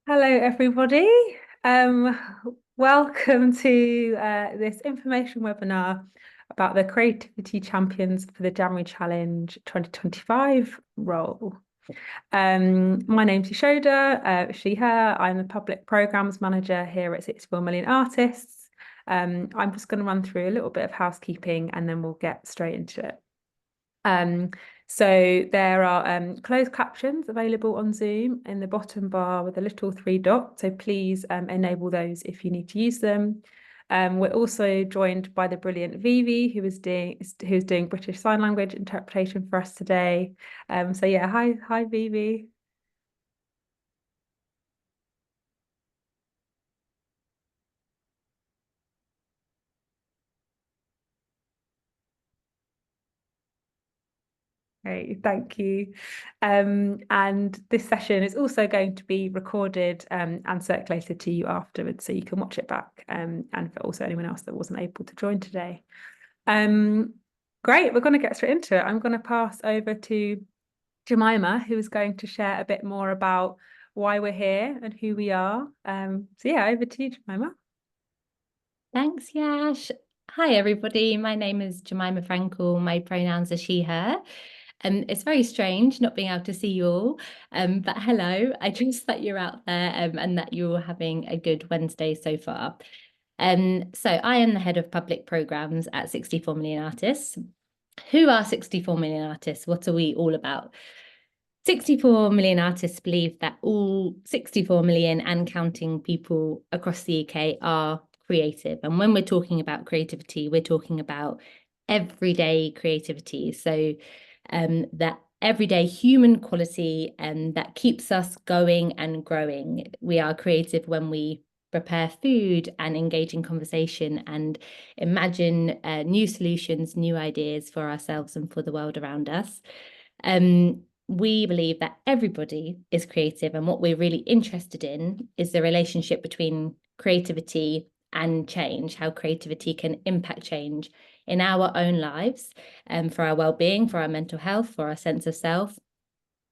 Hello, everybody. Um, Welcome to this information webinar about the Creativity Champions for the January Challenge 2025 role. My name's Yashoda, she, her. I'm the Public Programs Manager here at 64 Million Artists. I'm just going to run through a little bit of housekeeping and then we'll get straight into it. So there are closed captions available on Zoom in the bottom bar with a little three dots. So please enable those if you need to use them. We're also joined by the brilliant Vivi, who's doing British Sign Language interpretation for us today. So yeah, hi Vivi. Great, thank you. And this session is also going to be recorded and circulated to you afterwards, so you can watch it back, and for also anyone else that wasn't able to join today. Great, we're going to get straight into it. I'm going to pass over to Jemima, who is going to share a bit more about why we're here and who we are. So yeah, over to you, Jemima. Thanks, Yash. Hi, everybody. My name is Jemima Frankel. My pronouns are she, her. It's very strange not being able to see you all, but hello. I trust that you're out there and that you're having a good Wednesday so far. So I am the head of public programs at 64 Million Artists. Who are 64 Million Artists? What are we all about? 64 million artists believe that all 64 million and counting people across the UK are creative. And when we're talking about creativity, we're talking about everyday creativity. So that everyday human quality that keeps us going and growing. We are creative when we prepare food and engage in conversation and imagine new solutions, new ideas for ourselves and for the world around us. We believe that everybody is creative, and what we're really interested in is the relationship between creativity and change, how creativity can impact change in our own lives, for our well-being, for our mental health, for our sense of self,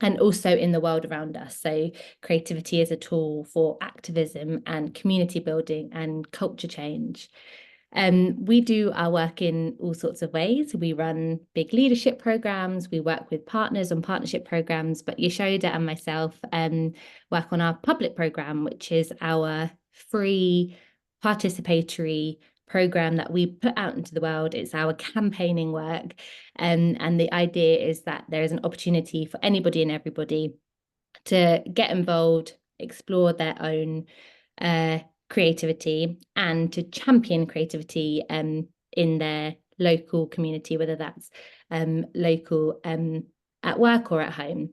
and also in the world around us. So creativity is a tool for activism and community building and culture change. We do our work in all sorts of ways. We run big leadership programs. We work with partners on partnership programs, but Yashoda and myself work on our public program, which is our free participatory program that we put out into the world. It's our campaigning work. And the idea is that there is an opportunity for anybody and everybody to get involved, explore their own creativity and to champion creativity in their local community, whether that's local at work or at home.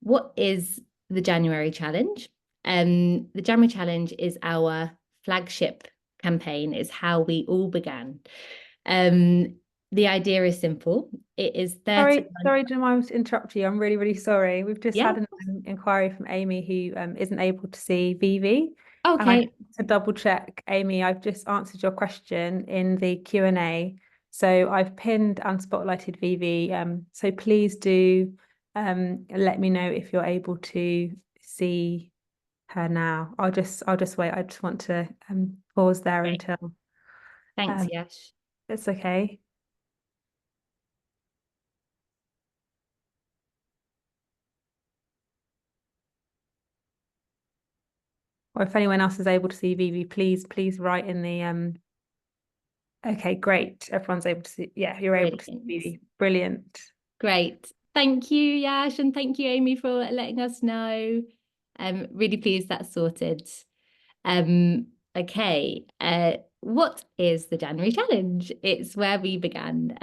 What is the January Challenge? The January Challenge is our flagship campaign, is how we all began. The idea is simple. It is 30. Sorry, Jemima, to interrupt you. I'm really sorry. We've just Yeah. had an inquiry from Amy who isn't able to see Vivi. And I Okay. have to double check, Amy, I've just answered your question in the Q&A. So I've pinned and spotlighted Vivi. So please do let me know if you're able to see her now. I'll just wait. I just want to pause there Great. until Thanks, Yash. it's okay. Or if anyone else is able to see Vivi, please write in the okay, great. Everyone's able to see. Yeah, you're able to see Vivi. Brilliant. Great. Thank you, Yash, and thank you, Amy, for letting us know. I'm really pleased that's sorted. Okay. What is the January Challenge? It's where we began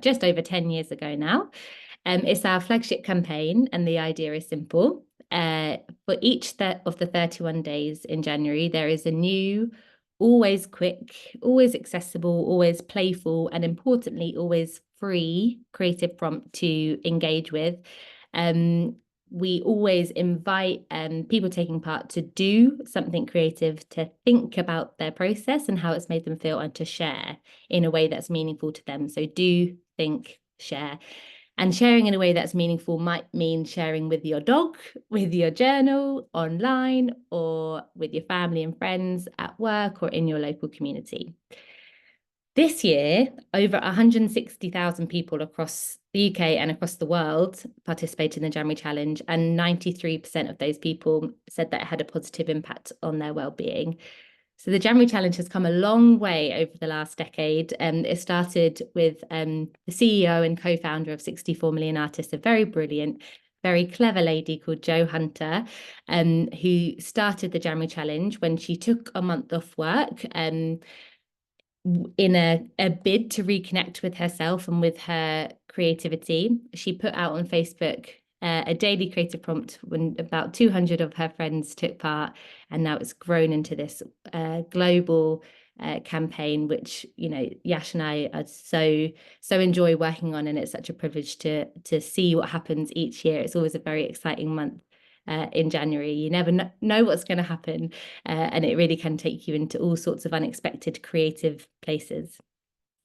just over 10 years ago now. It's our flagship campaign, and the idea is simple. For each of the 31 days in January, there is a new, always quick, always accessible, always playful, and importantly, always free creative prompt to engage with. We always invite people taking part to do something creative, to think about their process and how it's made them feel, and to share in a way that's meaningful to them. So do, think, share. And sharing in a way that's meaningful might mean sharing with your dog, with your journal, online, or with your family and friends at work or in your local community. This year, over 160,000 people across the UK and across the world participated in the January Challenge, and 93% of those people said that it had a positive impact on their well-being. So the January Challenge has come a long way over the last decade. It started with the CEO and co-founder of 64 Million Artists, a very brilliant, very clever lady called Jo Hunter, who started the January Challenge when she took a month off work in a bid to reconnect with herself and with her creativity. She put out on Facebook a daily creative prompt when about 200 of her friends took part, and now it's grown into this global campaign, which Yash and I are so enjoy working on, and it's such a privilege to see what happens each year. It's always a very exciting month. In January, you never know what's going to happen, and it really can take you into all sorts of unexpected creative places.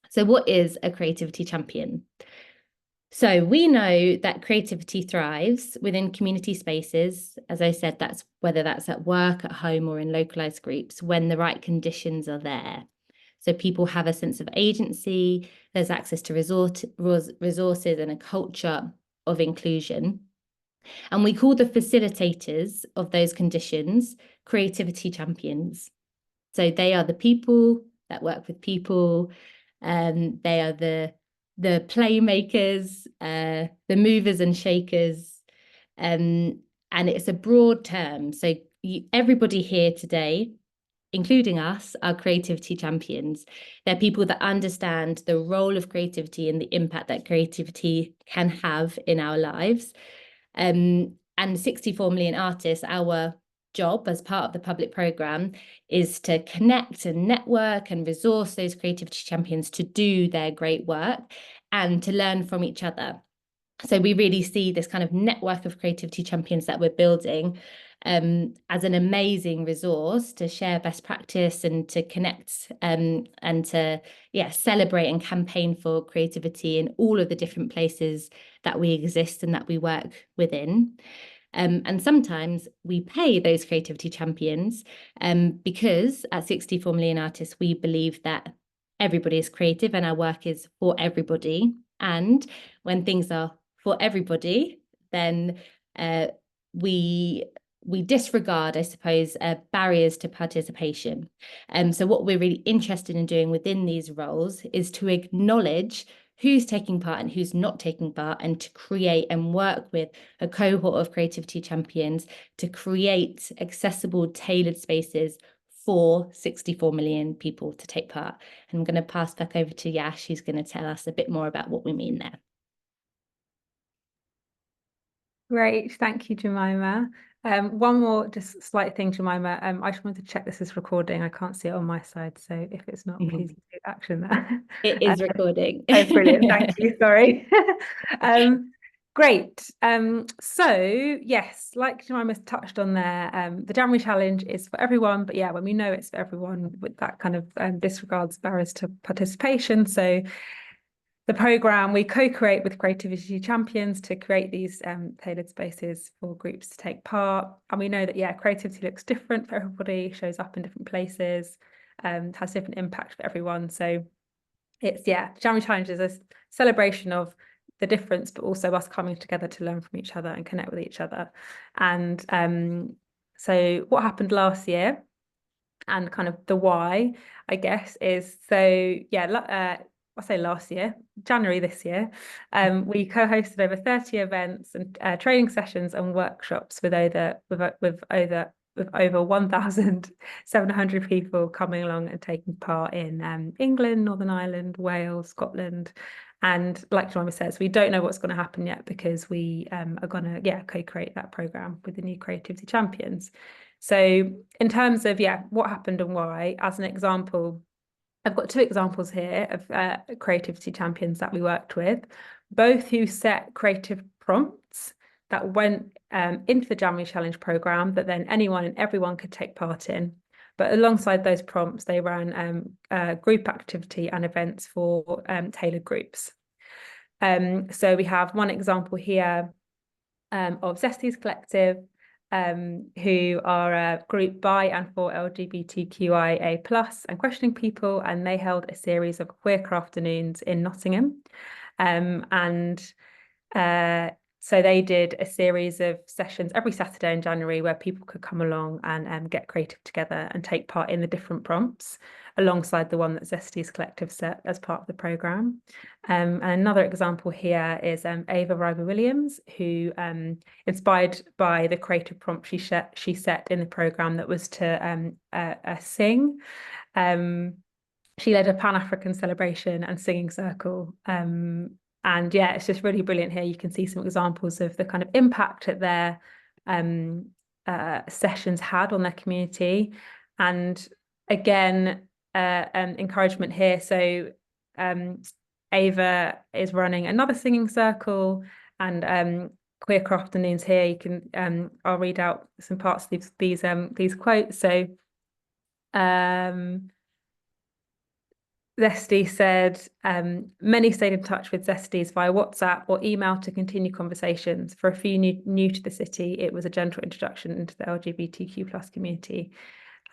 So what is a creativity champion? So we know that creativity thrives within community spaces. As I said, that's whether that's at work, at home, or in localized groups, when the right conditions are there. So people have a sense of agency, there's access to resources and a culture of inclusion. And we call the facilitators of those conditions creativity champions. So they are the people that work with people. They are the playmakers, the movers and shakers. And it's a broad term. So everybody here today, including us, are creativity champions. They're people that understand the role of creativity and the impact that creativity can have in our lives. And 64 Million Artists, our job as part of the public programme is to connect and network and resource those creativity champions to do their great work and to learn from each other. So we really see this kind of network of creativity champions that we're building as an amazing resource to share best practice and to connect and to celebrate and campaign for creativity in all of the different places that we exist and that we work within. And sometimes we pay those creativity champions because at 64 Million Artists, we believe that everybody is creative and our work is for everybody. And when things are for everybody, then we disregard, I suppose, barriers to participation. So what we're really interested in doing within these roles is to acknowledge who's taking part and who's not taking part, and to create and work with a cohort of creativity champions to create accessible, tailored spaces for 64 million people to take part. And I'm going to pass back over to Yash, who's going to tell us a bit more about what we mean there. Great, thank you, Jemima. One more just slight thing, Jemima. I just wanted to check this is recording. I can't see it on my side, so if it's not, please do action there. It is recording. Oh, brilliant, thank you, sorry. Great. So yes, like Jemima's touched on there, the January Challenge is for everyone, but yeah, when we know it's for everyone, with that kind of disregards barriers to participation. So the programme we co-create with creativity champions to create these tailored spaces for groups to take part. And we know that, yeah, creativity looks different for everybody, shows up in different places, has different impact for everyone. So it's, yeah, January Challenge is a celebration of the difference, but also us coming together to learn from each other and connect with each other. And so what happened last year and kind of the why, I guess, is so, yeah, I say last year, January this year, we co-hosted over 30 events and training sessions and workshops with over 1,700 people coming along and taking part in England, Northern Ireland, Wales, Scotland. And like Jemima says, we don't know what's going to happen yet because we are going to, co-create that programme with the new Creativity Champions. So in terms of, what happened and why, as an example, I've got two examples here of creativity champions that we worked with, both who set creative prompts that went into the January Challenge programme that then anyone and everyone could take part in. But alongside those prompts, they ran group activity and events for tailored groups. So we have one example here of Zesties Collective, who are a group by and for LGBTQIA plus and questioning people, and they held a series of queer afternoons in Nottingham. And so they did a series of sessions every Saturday in January where people could come along and get creative together and take part in the different prompts alongside the one that Zesties Collective set as part of the programme. And another example here is Ava Ryber Williams, who inspired by the creative prompt she set in the programme that was to sing. She led a Pan-African celebration and singing circle. And yeah, it's just really brilliant here. You can see some examples of the kind of impact that their sessions had on their community. And again, encouragement here. So Ava is running another singing circle and Queer Afternoons here. You can I'll read out some parts of these quotes. So Zesty said, many stayed in touch with Zesties via WhatsApp or email to continue conversations. For a few new to the city, it was a gentle introduction into the LGBTQ plus community.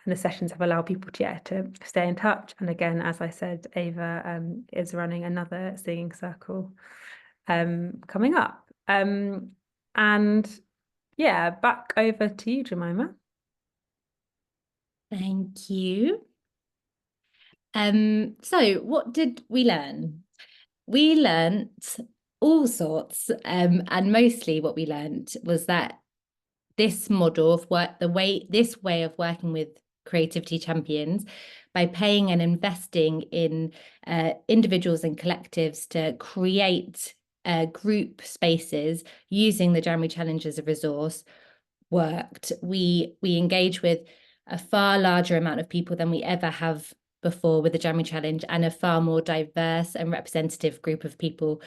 And the sessions have allowed people to stay in touch. And again, as I said, Ava is running another singing circle coming up. And yeah, back over to you, Jemima. Thank you. So what did we learn? We learnt all sorts, and mostly what we learnt was that this model of work, this way of working with creativity champions, by paying and investing in individuals and collectives to create group spaces using the January Challenge as a resource, worked. We engage with a far larger amount of people than we ever have before with the January Challenge, and a far more diverse and representative group of people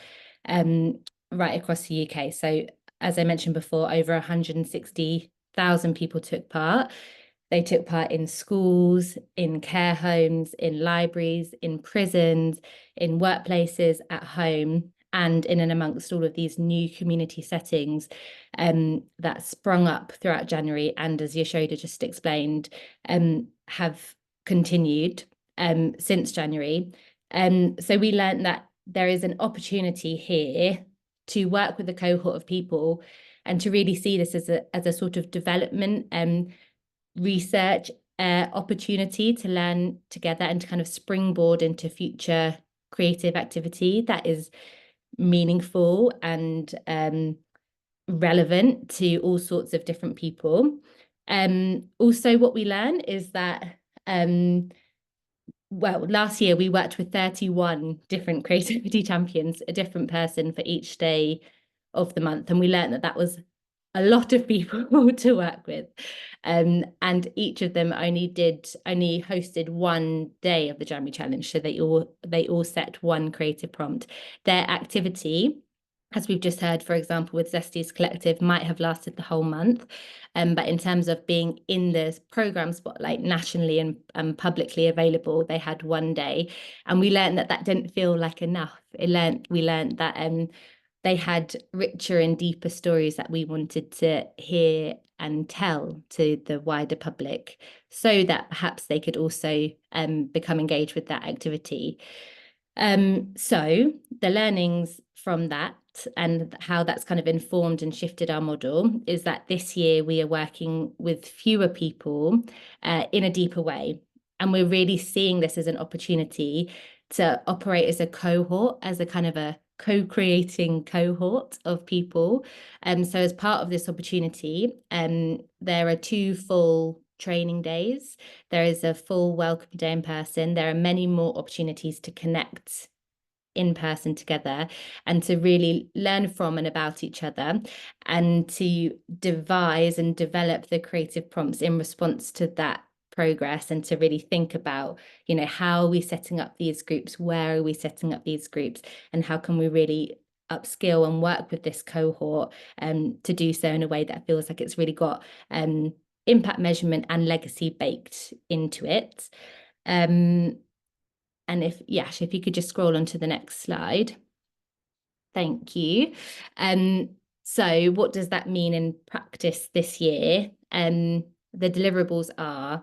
right across the UK. So as I mentioned before, over 160,000 people took part. They took part in schools, in care homes, in libraries, in prisons, in workplaces, at home, and in and amongst all of these new community settings that sprung up throughout January, and as Yashoda just explained, have continued since January. So we learned that there is an opportunity here to work with a cohort of people and to really see this as a sort of development research opportunity to learn together and to kind of springboard into future creative activity that is meaningful and relevant to all sorts of different people. Also, what we learn is that well, last year we worked with 31 different creativity champions, a different person for each day of the month. And we learned that that was a lot of people to work with. And each of them only hosted one day of the January Challenge. So they all set one creative prompt. Their activity, as we've just heard, for example, with Zesties Collective, might have lasted the whole month. But in terms of being in the programme spotlight nationally and publicly available, they had one day. And we learned that didn't feel like enough. We learned that they had richer and deeper stories that we wanted to hear and tell to the wider public, so that perhaps they could also become engaged with that activity. So the learnings from that and how that's kind of informed and shifted our model is that this year we are working with fewer people in a deeper way. And we're really seeing this as an opportunity to operate as a cohort, as a kind of a co-creating cohort of people. So as part of this opportunity, there are 2 full training days. There is a full welcome day in person. There are many more opportunities to connect in person together and to really learn from and about each other, and to devise and develop the creative prompts in response to that progress, and to really think about, how are we setting up these groups, where are we setting up these groups, and how can we really upskill and work with this cohort to do so in a way that feels like it's really got impact measurement and legacy baked into it. And if you could just scroll on to the next slide. Thank you. So what does that mean in practice this year? The deliverables are: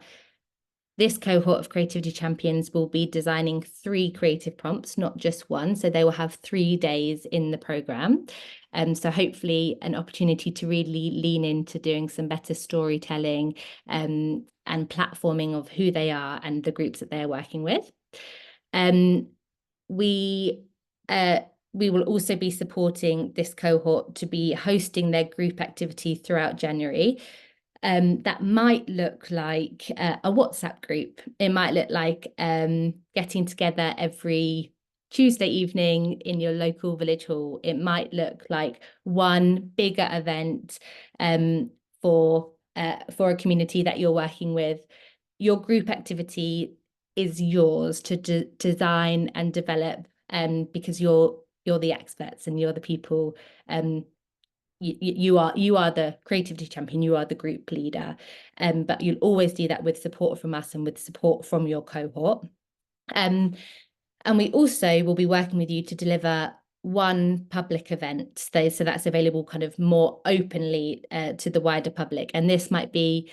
this cohort of creativity champions will be designing 3 creative prompts, not just one. So they will have 3 days in the programme. So hopefully an opportunity to really lean into doing some better storytelling and platforming of who they are and the groups that they're working with. We will also be supporting this cohort to be hosting their group activity throughout January. That might look like a WhatsApp group. It might look like getting together every Tuesday evening in your local village hall. It might look like one bigger event for a community that you're working with. Your group activity is yours to design and develop, because you're the experts and you're the people. You are the creativity champion, you are the group leader, but you'll always do that with support from us and with support from your cohort. And we also will be working with you to deliver one public event. So that's available kind of more openly to the wider public. And this might be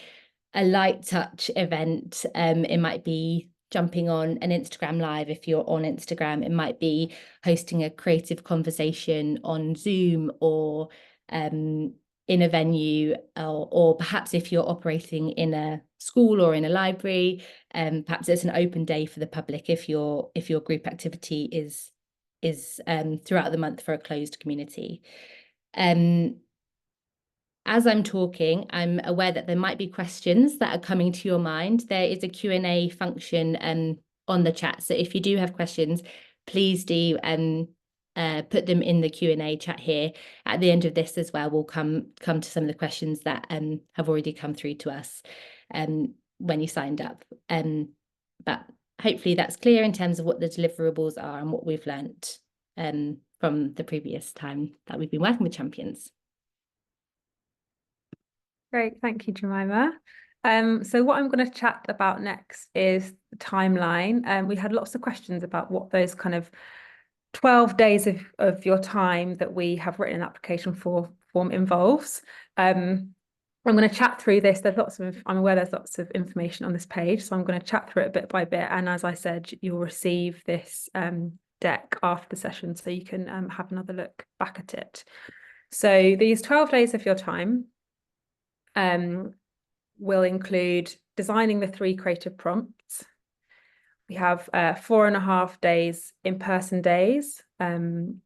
a light touch event. It might be jumping on an Instagram live if you're on Instagram. It might be hosting a creative conversation on Zoom or in a venue, or perhaps if you're operating in a school or in a library, perhaps it's an open day for the public if your group activity is throughout the month for a closed community. As I'm talking, I'm aware that there might be questions that are coming to your mind. There is a Q&A function on the chat. So if you do have questions, please do put them in the Q&A chat here. At the end of this as well, we'll come to some of the questions that have already come through to us when you signed up. But hopefully that's clear in terms of what the deliverables are and what we've learnt from the previous time that we've been working with champions. Great, thank you, Jemima. So what I'm going to chat about next is the timeline. We had lots of questions about what those kind of 12 days of your time that we have written an application form involves. I'm going to chat through this. I'm aware there's lots of information on this page, so I'm going to chat through it bit by bit. And as I said, you'll receive this deck after the session, so you can have another look back at it. So these 12 days of your time will include designing the 3 creative prompts. We have 4.5 days in-person days, and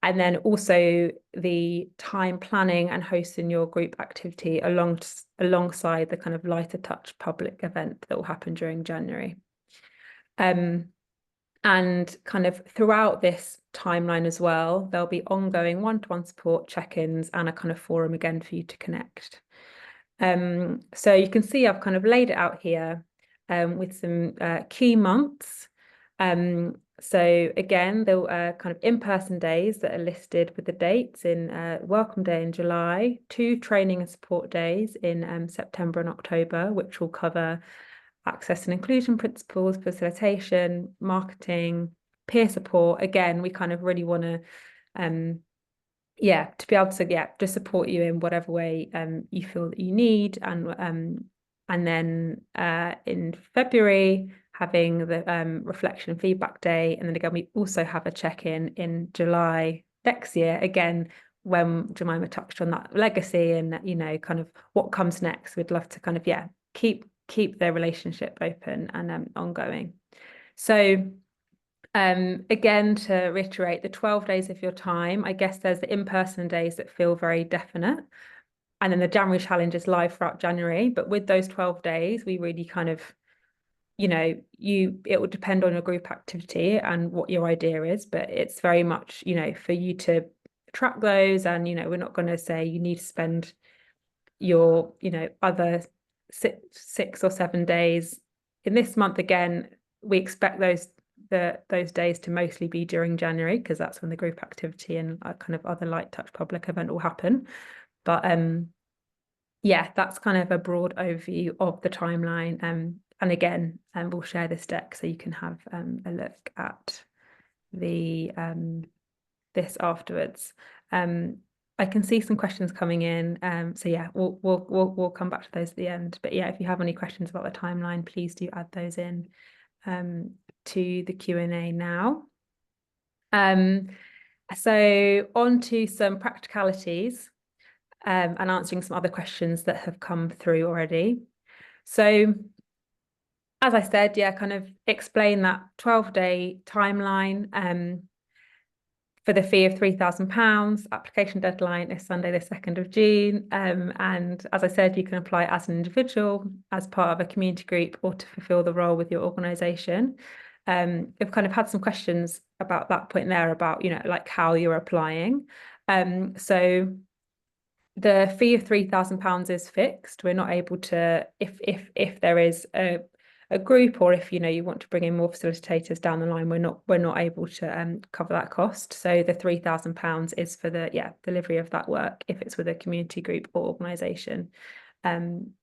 then also the time planning and hosting your group activity alongside the kind of lighter touch public event that will happen during January. And kind of throughout this timeline as well, there'll be ongoing one-to-one support, check-ins, and a kind of forum again for you to connect. So you can see I've kind of laid it out here with some key months. So again, there were kind of in-person days that are listed with the dates in Welcome Day in July, 2 training and support days in September and October, which will cover access and inclusion principles, facilitation, marketing, peer support. Again, we kind of really want to to be able to just support you in whatever way you feel that you need. And then in February, having the reflection and feedback day. And then again, we also have a check-in in July next year, again, when Jemima touched on that legacy and, you know, kind of what comes next. We'd love to kind of, keep their relationship open and ongoing. So again, to reiterate, the 12 days of your time, I guess there's the in-person days that feel very definite. And then the January challenge is live throughout January. But with those 12 days, we really kind of, you know, it will depend on your group activity and what your idea is. But it's very much, you know, for you to track those. And, you know, we're not going to say you need to spend your, you know, other 6 or 7 days in this month. Again, we expect those days to mostly be during January, because that's when the group activity and a kind of other light touch public event will happen. But that's kind of a broad overview of the timeline. And again, we'll share this deck so you can have a look at the this afterwards. I can see some questions coming in. So yeah, we'll come back to those at the end. But yeah, if you have any questions about the timeline, please do add those in to the Q&A now. So on to some practicalities and answering some other questions that have come through already. So as I said, yeah, kind of explain that 12-day timeline for the fee of £3,000. Application deadline is Sunday, the 2nd of June. And as I said, you can apply as an individual, as part of a community group, or to fulfill the role with your organisation. We've kind of had some questions about that point there about, like how you're applying. So the fee of £3,000 is fixed. We're not able to, if there is a group, or if you want to bring in more facilitators down the line, we're not able to cover that cost. So the £3,000 is for the delivery of that work if it's with a community group or organisation. And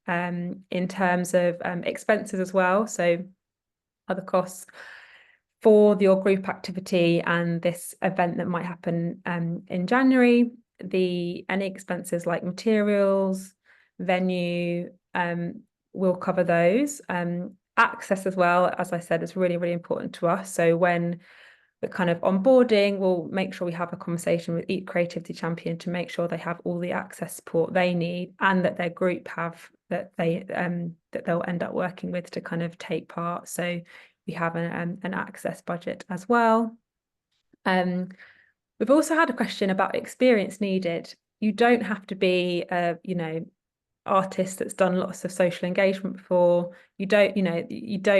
in terms of expenses as well, so other costs for your group activity and this event that might happen in January, any expenses like materials, venue, we'll cover those. Access as well, as I said, is really, really important to us. So when we're kind of onboarding, we'll make sure we have a conversation with each creativity champion to make sure they have all the access support they need, and that their group have that they'll end up working with to kind of take part. So we have an access budget as well. We've also had a question about experience needed. You don't have to be a artist that's done lots of social engagement before. You don't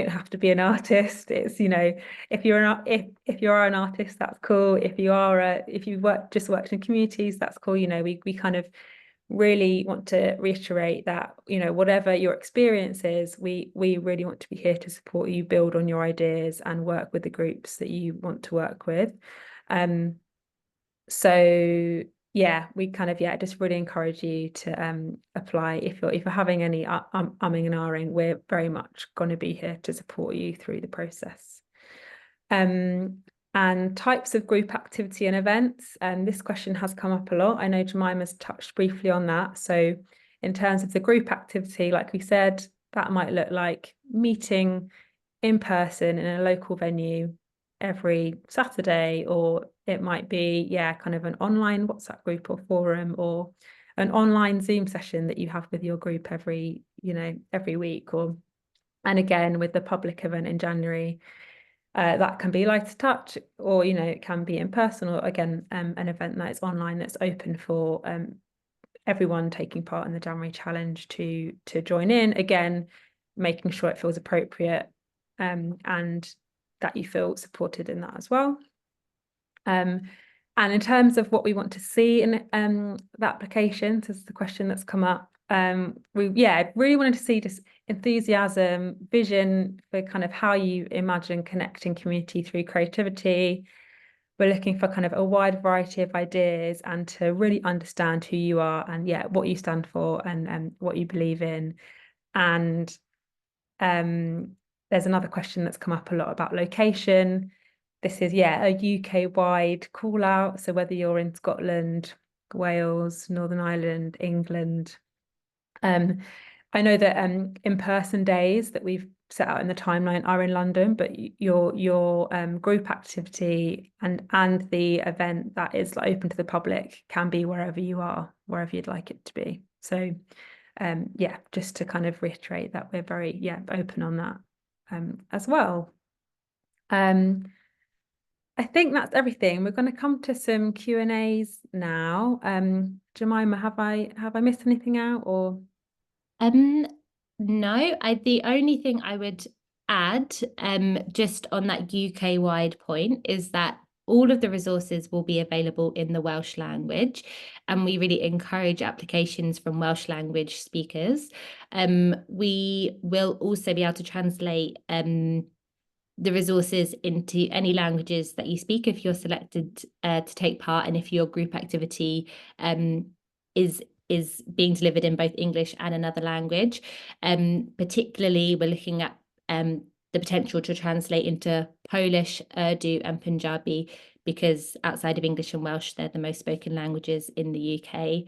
have to be an artist. It's if you are an artist, that's cool. If you've worked in communities, that's cool. We kind of really want to reiterate that whatever your experience is, we really want to be here to support you build on your ideas and work with the groups that you want to work with. So yeah, we kind of just really encourage you to apply. If you're having any umming and ahhing, we're very much going to be here to support you through the process. And types of group activity and events. And this question has come up a lot. I know Jemima's touched briefly on that. So in terms of the group activity, like we said, that might look like meeting in person in a local venue every Saturday, or it might be kind of an online WhatsApp group or forum, or an online Zoom session that you have with your group every week. And again, with the public event in January, that can be light touch, or it can be in person, or again an event that is online that's open for everyone taking part in the January challenge to join in, again making sure it feels appropriate and that you feel supported in that as well. And in terms of what we want to see in the application, this is the question that's come up. We really wanted to see just enthusiasm, vision for kind of how you imagine connecting community through creativity. We're looking for kind of a wide variety of ideas, and to really understand who you are and what you stand for and what you believe in. And there's another question that's come up a lot about location. This is a UK-wide call out. So whether you're in Scotland, Wales, Northern Ireland, England. I know that in-person days that we've set out in the timeline are in London, but your group activity and the event that is open to the public can be wherever you are, wherever you'd like it to be. So just to kind of reiterate that we're very open on that as well. I think that's everything. We're going to come to some Q&As now. Jemima, have I missed anything out, or? No, the only thing I would add, just on that UK-wide point, is that all of the resources will be available in the Welsh language, and we really encourage applications from Welsh language speakers. We will also be able to translate the resources into any languages that you speak if you're selected to take part, and if your group activity is being delivered in both English and another language. Particularly, we're looking at the potential to translate into Polish, Urdu and Punjabi, because outside of English and Welsh, they're the most spoken languages in the UK.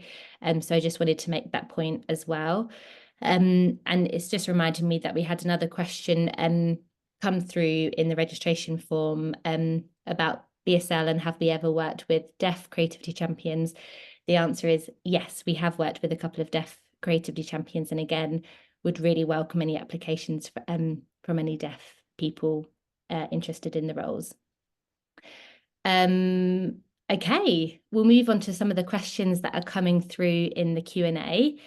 So I just wanted to make that point as well. And it's just reminding me that we had another question come through in the registration form about BSL and have we ever worked with deaf creativity champions? The answer is yes, we have worked with a couple of deaf creativity champions, and again, would really welcome any applications from any deaf people interested in the roles. Okay, we'll move on to some of the questions that are coming through in the Q&A.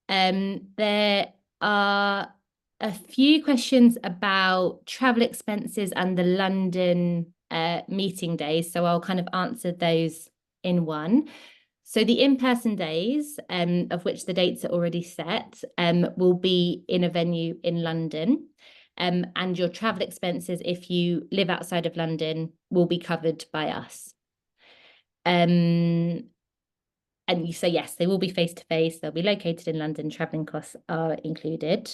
There are a few questions about travel expenses and the London meeting days, so I'll kind of answer those in one. So the in-person days, of which the dates are already set, will be in a venue in London. And your travel expenses, if you live outside of London, will be covered by us. And you say, yes, they will be face-to-face. They'll be located in London. Traveling costs are included.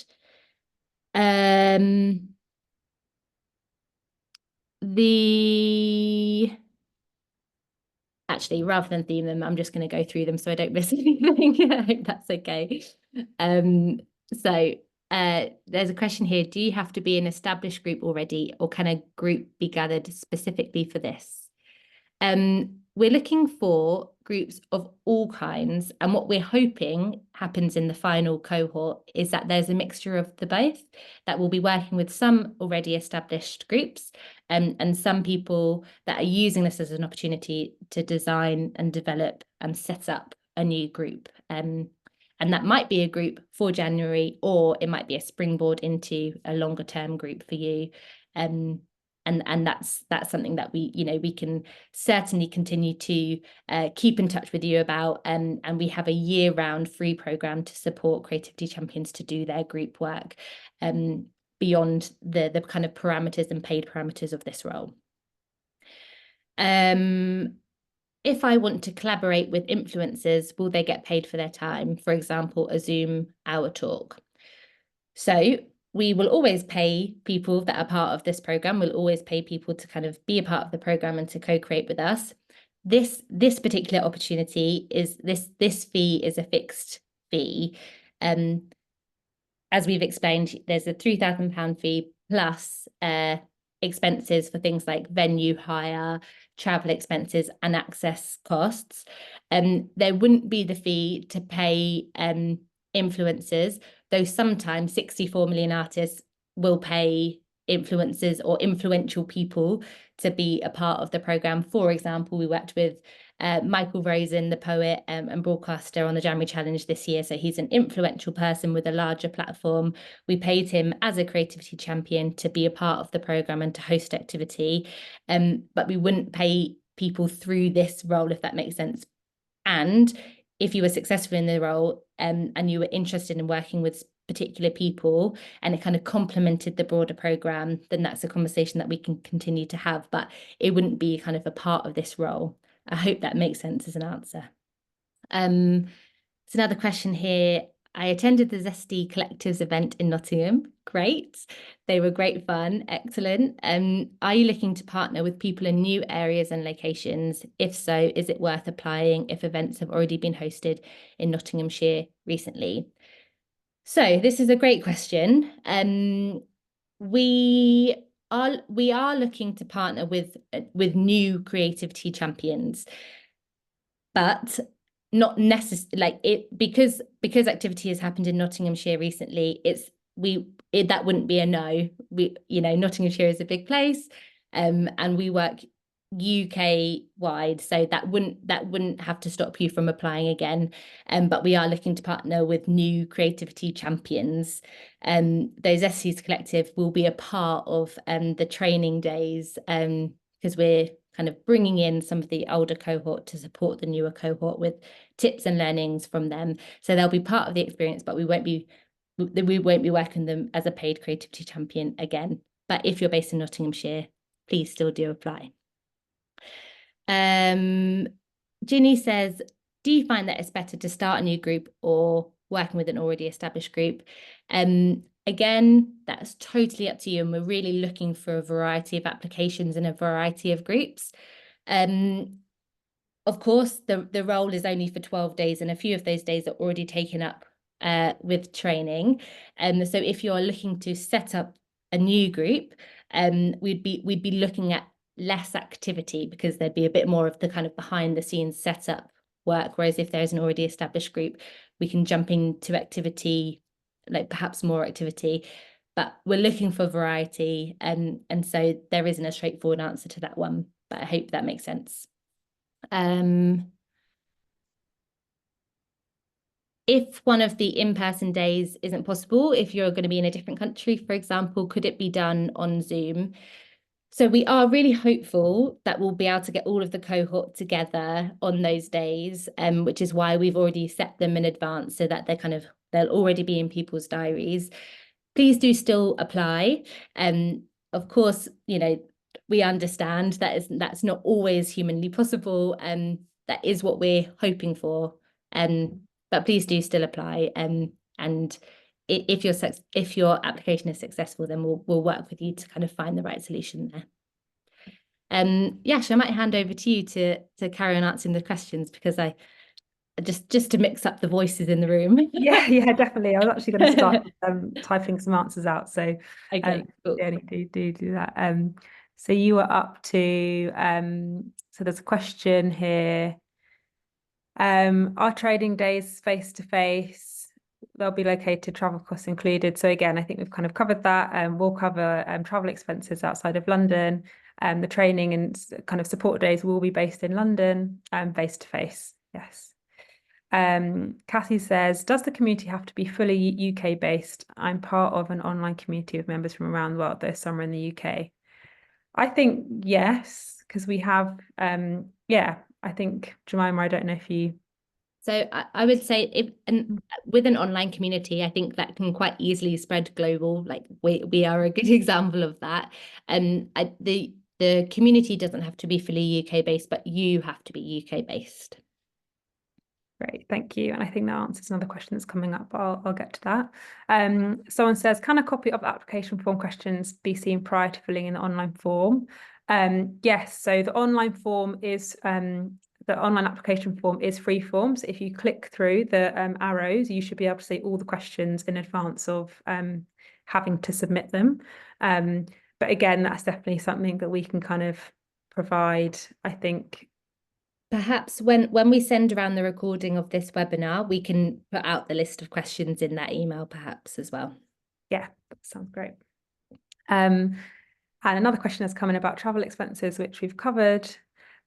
Actually, rather than theme them, I'm just going to go through them so I don't miss anything. I hope that's okay. There's a question here. Do you have to be an established group already, or can a group be gathered specifically for this? We're looking for groups of all kinds, and what we're hoping happens in the final cohort is that there's a mixture of the both, that we'll be working with some already established groups and some people that are using this as an opportunity to design and develop and set up a new group. And that might be a group for January, or it might be a springboard into a longer term group for you. And that's something that we can certainly continue to keep in touch with you about. And we have a year-round free program to support creativity champions to do their group work beyond the kind of parameters and paid parameters of this role. If I want to collaborate with influencers, will they get paid for their time? For example, a Zoom hour talk. So we will always pay people that are part of this program. We'll always pay people to kind of be a part of the program and to co-create with us. This particular opportunity is this fee is a fixed fee. As we've explained, there's a £3,000 fee plus expenses for things like venue hire, travel expenses and access costs. There wouldn't be the fee to pay influencers, though sometimes 64 million artists will pay influencers or influential people to be a part of the program. For example, we worked with Michael Rosen, the poet and broadcaster, on the January Challenge this year. So he's an influential person with a larger platform. We paid him as a creativity champion to be a part of the program and to host activity. But we wouldn't pay people through this role, if that makes sense. And if you were successful in the role and you were interested in working with particular people and it kind of complemented the broader program, then that's a conversation that we can continue to have, but it wouldn't be kind of a part of this role. I hope that makes sense as an answer. There's another question here. I attended the Zesty Collectives event in Nottingham. Great. They were great fun. Excellent. Are you looking to partner with people in new areas and locations? If so, is it worth applying if events have already been hosted in Nottinghamshire recently? So this is a great question. We are looking to partner with new creativity champions, but not necessarily like it because activity has happened in Nottinghamshire recently. That wouldn't be a no. Nottinghamshire is a big place, and we work UK wide, so that wouldn't have to stop you from applying again. But we are looking to partner with new creativity champions. Those SCs Collective will be a part of the training days because we're kind of bringing in some of the older cohort to support the newer cohort with tips and learnings from them. So they'll be part of the experience, but we won't be working them as a paid creativity champion again. But if you're based in Nottinghamshire, please still do apply. Ginny says, do you find that it's better to start a new group or working with an already established group? Again, that's totally up to you, and we're really looking for a variety of applications and a variety of groups. Of course, the role is only for 12 days, and a few of those days are already taken up with training. So if you're looking to set up a new group, we'd be looking at less activity, because there'd be a bit more of the kind of behind the scenes setup work. Whereas if there's an already established group, we can jump into activity, like perhaps more activity. But we're looking for variety, and so there isn't a straightforward answer to that one. But I hope that makes sense. If one of the in-person days isn't possible, if you're going to be in a different country, for example, could it be done on Zoom? So we are really hopeful that we'll be able to get all of the cohort together on those days, which is why we've already set them in advance, so that they'll already be in people's diaries. Please do still apply. Of course, we understand that's not always humanly possible. That is what we're hoping for. But please do still apply. And if your application is successful, then we'll work with you to kind of find the right solution there. Yash, I might hand over to you to carry on answering the questions, because I just to mix up the voices in the room. Yeah, definitely. I was actually going to start typing some answers out. So Okay, cool. yeah, do that. So you were up to so there's a question here. Are trading days face to face? They'll be located, travel costs included. So again, I think we've kind of covered that. We'll cover travel expenses outside of London. The training and kind of support days will be based in London, face to face. Yes. Kathy says, does the community have to be fully UK based? I'm part of an online community of members from around the world, though some are in the UK. I think yes, because we have, I think, Jemima, I don't know if you. So I would say with an online community, I think that can quite easily spread global. Like we are a good example of that. And the community doesn't have to be fully UK based, but you have to be UK based. Great, thank you. And I think that answers another question that's coming up. I'll get to that. Someone says, can a copy of the application form questions be seen prior to filling in the online form? Yes, so the online form is the online application form is free form. So if you click through the arrows, you should be able to see all the questions in advance of having to submit them. But again, that's definitely something that we can kind of provide, I think. Perhaps when we send around the recording of this webinar, we can put out the list of questions in that email perhaps as well. Yeah, that sounds great. And another question has come in about travel expenses, which we've covered.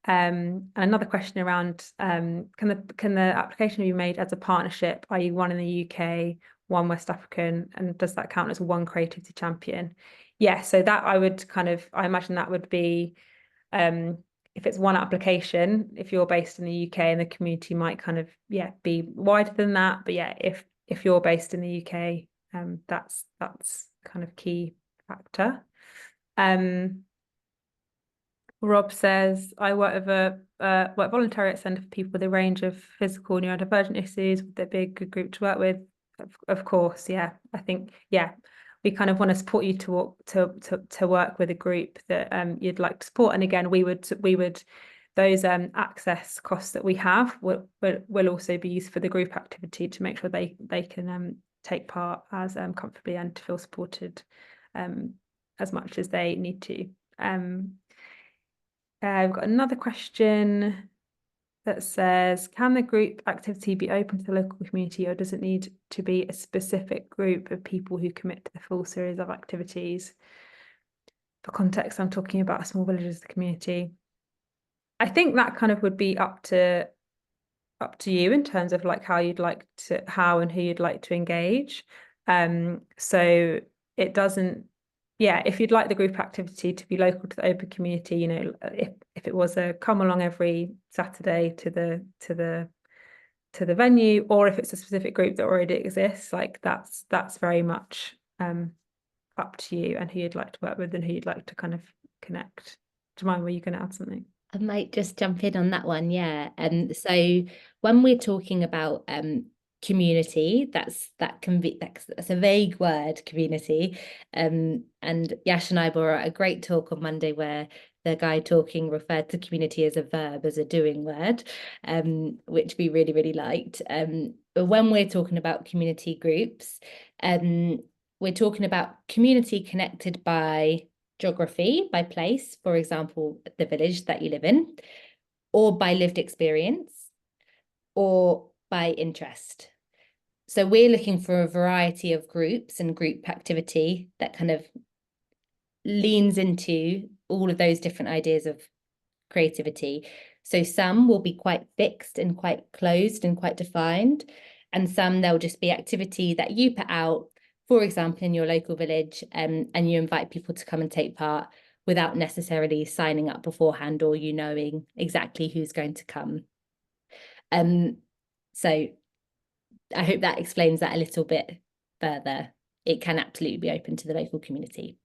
And another question around can the application be made as a partnership, i.e. one in the UK, one West African, and does that count as one creativity champion? Yeah, so that I imagine that would be if it's one application, if you're based in the UK, and the community might kind of be wider than that. But yeah, if you're based in the UK, that's kind of key factor. Rob says, I work voluntary at Centre for people with a range of physical neurodivergent issues. Would there be a good group to work with? Of course, yeah. I think, yeah, we kind of want to support you to work with a group that you'd like to support. And again, we would those access costs that we have will also be used for the group activity to make sure they can take part as comfortably and to feel supported as much as they need to. We've got another question that says, can the group activity be open to the local community, or does it need to be a specific group of people who commit to the full series of activities? For context, I'm talking about a small village as the community. I think that kind of would be up to you in terms of like how and who you'd like to engage. So it doesn't, if you'd like the group activity to be local to the open community, if it was a come along every Saturday to the venue, or if it's a specific group that already exists, like that's very much up to you and who you'd like to work with and who you'd like to kind of connect. Jemima, were you going to add something? I might just jump in on that one, yeah. So when we're talking about community. That's a vague word, community. And Yash and I were at a great talk on Monday where the guy talking referred to community as a verb, as a doing word, which we really, really liked. But when we're talking about community groups, we're talking about community connected by geography, by place, for example, the village that you live in, or by lived experience, or by interest. So we're looking for a variety of groups and group activity that kind of leans into all of those different ideas of creativity. So some will be quite fixed and quite closed and quite defined, and some there'll just be activity that you put out, for example, in your local village, and you invite people to come and take part without necessarily signing up beforehand or you knowing exactly who's going to come. So I hope that explains that a little bit further. It can absolutely be open to the local community.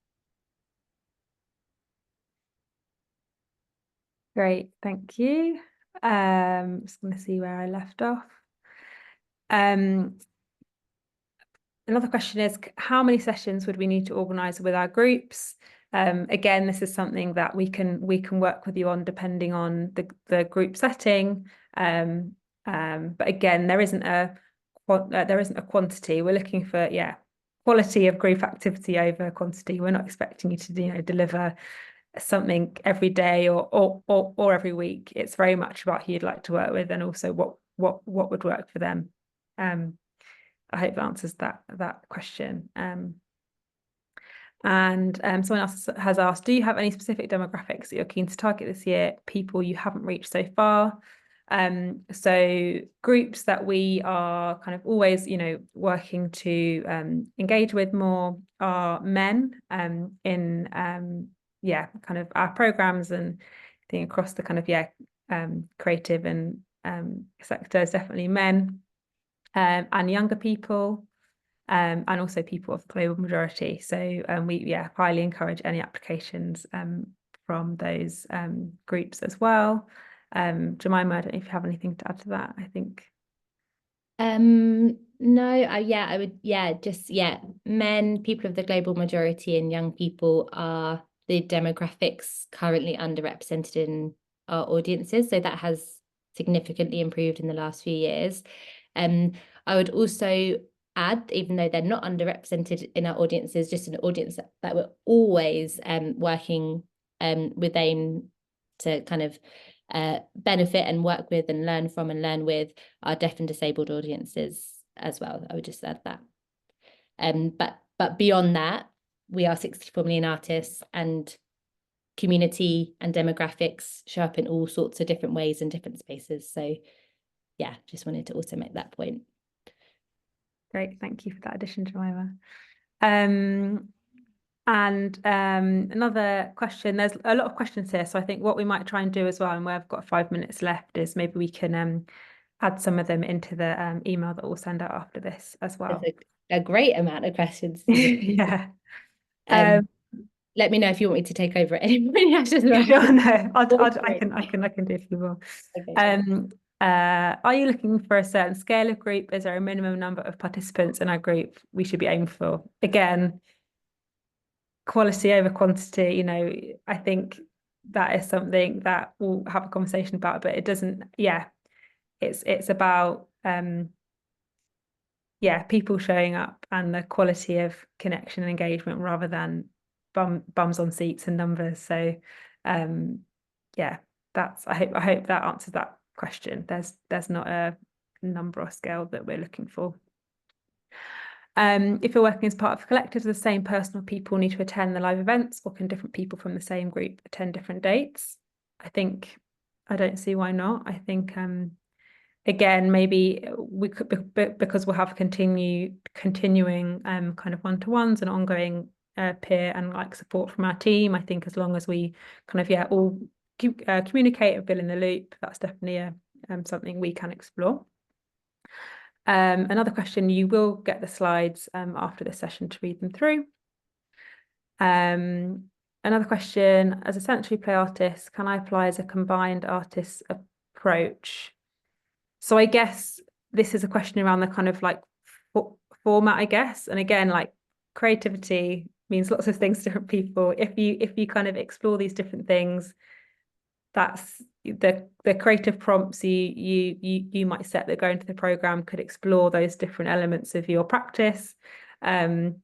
Great, thank you. Just going to see where I left off. Another question is, how many sessions would we need to organise with our groups? Again, this is something that we can work with you on depending on the group setting. But again, there isn't a quantity. We're looking for quality of group activity over quantity. We're not expecting you to deliver something every day or every week. It's very much about who you'd like to work with and also what would work for them. I hope that answers that question. And someone else has asked, do you have any specific demographics that you're keen to target this year, people you haven't reached so far? So groups that we are kind of always, working to engage with more are men in kind of our programs, and I think across the kind of creative and sectors, definitely men. And younger people, and also people of the global majority. So we highly encourage any applications from those groups as well. Jemima, I don't know if you have anything to add to that. I think. No, I would, men, people of the global majority, and young people are the demographics currently underrepresented in our audiences. So that has significantly improved in the last few years. I would also add, even though they're not underrepresented in our audiences, just an audience that we're always working with aim to kind of benefit and work with and learn from and learn with our deaf and disabled audiences as well. I would just add that. But beyond that, we are 64 million artists, and community and demographics show up in all sorts of different ways in different spaces. So yeah, just wanted to also make that point. Great, thank you for that addition, Jemima. And another question, there's a lot of questions here, so I think what we might try and do as well, and where I've got 5 minutes left, is maybe we can add some of them into the email that we'll send out after this as well. That's a great amount of questions. Yeah. Let me know if you want me to take over at any point. Sure, no, I can do if you will. Okay. Are you looking for a certain scale of group? Is there a minimum number of participants in our group we should be aiming for? Again, quality over quantity, I think that is something that we'll have a conversation about, but it doesn't, it's about people showing up and the quality of connection and engagement rather than bums on seats and numbers. So that's I hope that answers that question. There's not a number or scale that we're looking for. If you're working as part of a collective, the same person or people need to attend the live events, or can different people from the same group attend different dates? I don't see why not. I think again, maybe we could, because we'll have continuing kind of one-to-ones and ongoing peer and support from our team. I think as long as we kind of all communicate and fill in the loop, that's definitely something we can explore. Another question, you will get the slides after this session to read them through. Another question, as a sensory play artist, can I apply as a combined artist approach? So I guess this is a question around the kind of like format, I guess. And again, like creativity means lots of things to different people. If you kind of explore these different things, that's the creative prompts you might set that go into the program could explore those different elements of your practice. And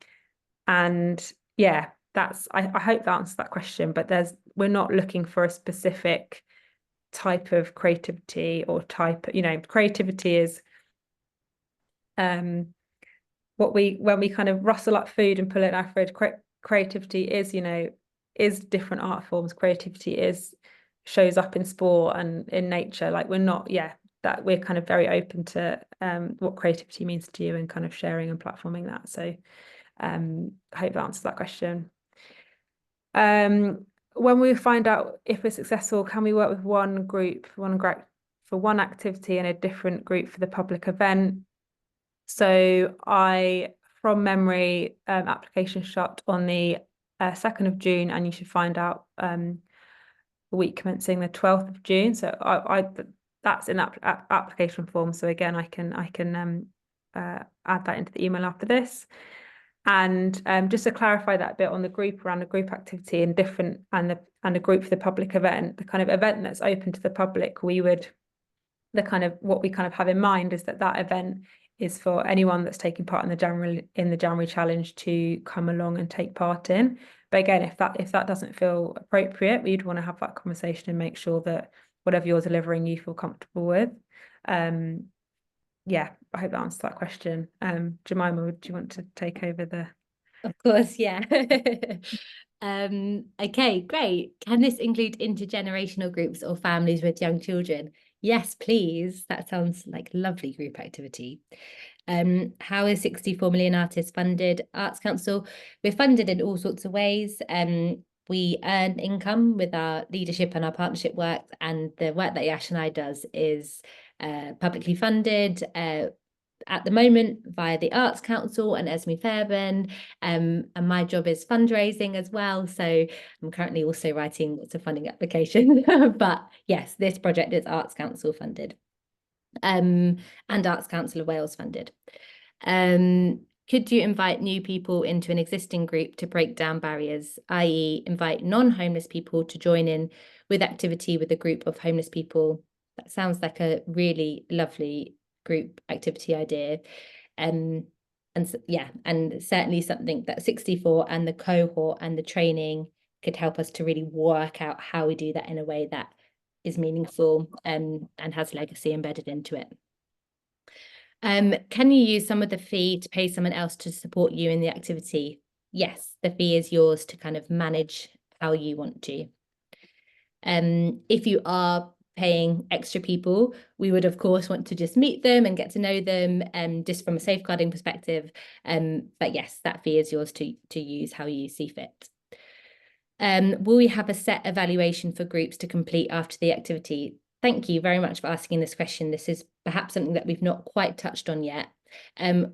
yeah, I hope that answers that question, but we're not looking for a specific type of creativity or type, creativity is when we kind of rustle up food and pull it in our fridge. Creativity is different art forms. Creativity shows up in sport and in nature. Like that we're kind of very open to what creativity means to you and kind of sharing and platforming that. So I hope that answers that question. When we find out if we're successful, can we work with one group for one activity and a different group for the public event? So from memory, application shut on the 2nd of June, and you should find out the week commencing the 12th of June. So that's in that application form. So again, I can add that into the email after this. And just to clarify that bit on the group around the group activity and a group for the public event, the kind of event that's open to the public, what we kind of have in mind is that event is for anyone that's taking part in the January challenge to come along and take part in. But again, if that doesn't feel appropriate, we'd want to have that conversation and make sure that whatever you're delivering, you feel comfortable with. Yeah, I hope that answers that question. Jemima, do you want to take over the? Of course, yeah. Okay, great. Can this include intergenerational groups or families with young children? Yes, please. That sounds like a lovely group activity. How is 64 Million Artists funded? Arts Council, we're funded in all sorts of ways. We earn income with our leadership and our partnership work, and the work that Yash and I does is publicly funded at the moment via the Arts Council and Esme Fairbairn, and my job is fundraising as well. So I'm currently also writing lots of funding applications. But yes, this project is Arts Council funded, and Arts Council of Wales funded. Could you invite new people into an existing group to break down barriers, i.e. invite non-homeless people to join in with activity with a group of homeless people? That sounds like a really lovely group activity idea. And certainly something that 64 and the cohort and the training could help us to really work out how we do that in a way that is meaningful and has legacy embedded into it. Can you use some of the fee to pay someone else to support you in the activity? Yes, the fee is yours to kind of manage how you want to. If you are paying extra people, we would of course want to just meet them and get to know them, just from a safeguarding perspective. But yes, that fee is yours to use how you see fit. Will we have a set evaluation for groups to complete after the activity? Thank you very much for asking this question. This is perhaps something that we've not quite touched on yet.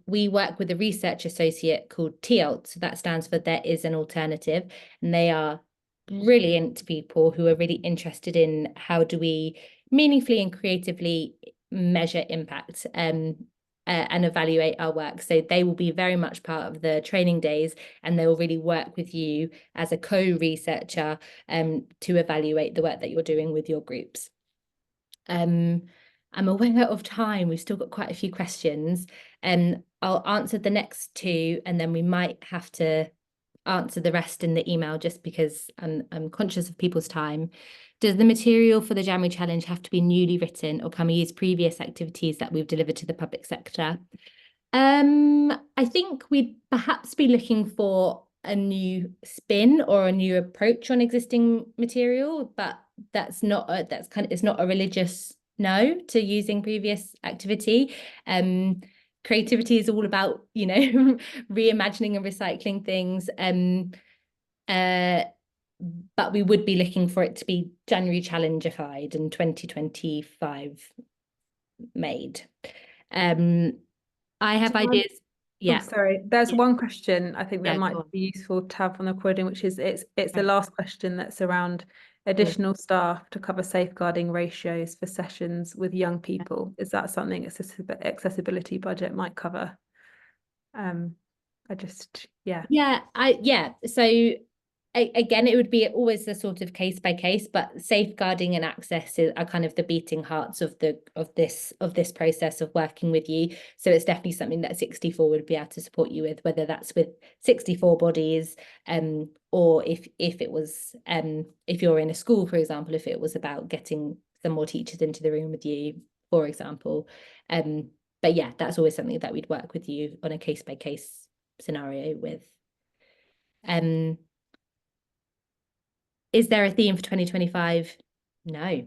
We work with a research associate called TALT, so that stands for There Is an Alternative, and they are brilliant people who are really interested in how do we meaningfully and creatively measure impact and evaluate our work. So they will be very much part of the training days, and they will really work with you as a co-researcher to evaluate the work that you're doing with your groups. I'm aware of time. We've still got quite a few questions. I'll answer the next two, and then we might have to answer the rest in the email just because I'm conscious of people's time. Does the material for the January challenge have to be newly written, or can we use previous activities that we've delivered to the public sector? I think we'd perhaps be looking for a new spin or a new approach on existing material, but it's not a religious no to using previous activity. Creativity is all about, reimagining and recycling things. But we would be looking for it to be January challengified and 2025 made. I have ideas. Yeah. Oh, sorry. There's one question I think that Yeah, might be useful to have on the recording, which is it's the last question that's around additional staff to cover safeguarding ratios for sessions with young people. Is that something accessibility budget might cover? Yeah. Yeah. So again, it would be always the sort of case by case, but safeguarding and access are kind of the beating hearts of this process of working with you. So it's definitely something that 64 would be able to support you with, whether that's with 64 bodies, or if it was if you're in a school, for example, if it was about getting some more teachers into the room with you, for example. But yeah, that's always something that we'd work with you on a case by case scenario with. Is there a theme for 2025? No,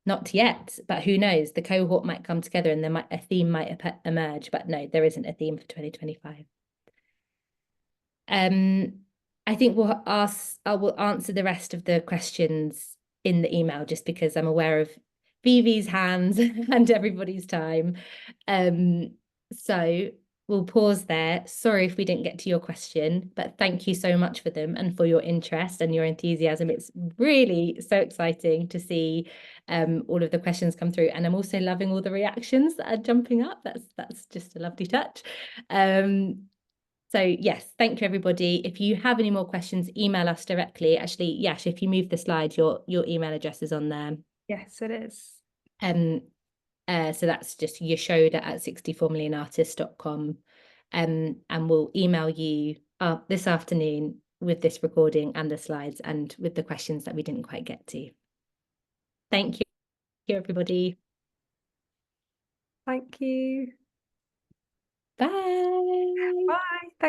not yet, but who knows? The cohort might come together and a theme might emerge, but no, there isn't a theme for 2025. I think I will answer the rest of the questions in the email just because I'm aware of Vivi's hands and everybody's time. So we'll pause there. Sorry if we didn't get to your question, but thank you so much for them and for your interest and your enthusiasm. It's really so exciting to see all of the questions come through. And I'm also loving all the reactions that are jumping up. That's just a lovely touch. So yes, thank you, everybody. If you have any more questions, email us directly. Actually, Yash, if you move the slide, your email address is on there. Yes, it is. So that's just yashoda@64millionartist.com. And we'll email you this afternoon with this recording and the slides and with the questions that we didn't quite get to. Thank you, everybody. Thank you. Bye. Bye. Thank